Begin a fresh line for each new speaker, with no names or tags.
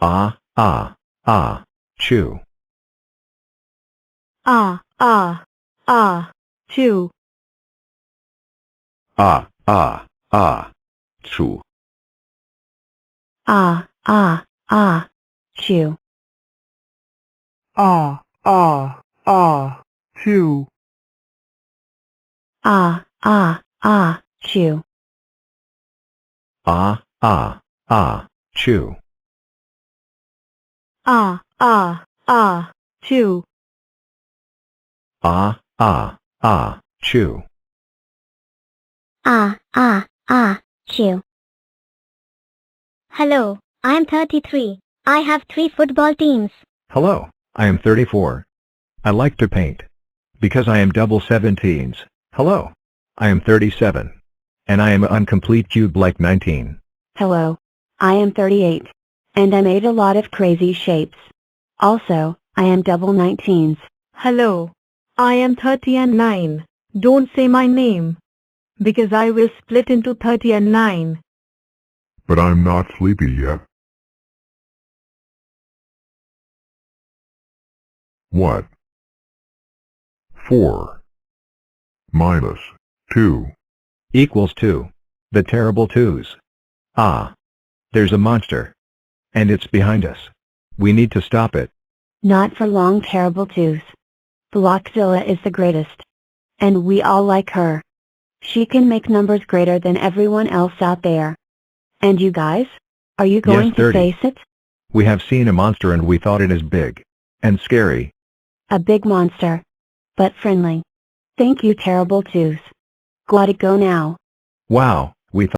Ah, ah, ah, chew.
Ah, ah, ah, chew.
Ah, ah, ah, chew.
Ah, ah, ah, chew.
Ah, ah, ah, chew.
Ah, ah, ah, chew.
Ah, ah, ah, chew.
Ah, ah, ah, chew.
Ah, ah, ah, chew.
Ah, ah, ah, chew. Hello, I am 33. I have 3 football teams.
Hello, I am 34. I like to paint. Because I am double 17s. Hello, I am 37. And I am an incomplete cube like 19.
Hello, I am 38. And I made a lot of crazy shapes. Also, I am double 19s. Hello, I am 30 and 9. Don't say my name. Because I will split into 30 and 9.
But I'm not sleepy yet. What? 4 minus 2.
Equals 2. The terrible twos. Ah. There's a monster. And it's behind us. We need to stop it.
Not for long, terrible twos. Blockzilla is the greatest. And we all like her. She can make numbers greater than everyone else out there. And you guys? Are you going
Yes,
to
30.
face it?
We have seen a monster and we thought it is big. And scary.
A big monster. But friendly. Thank you, terrible twos. Gotta go now.
Wow.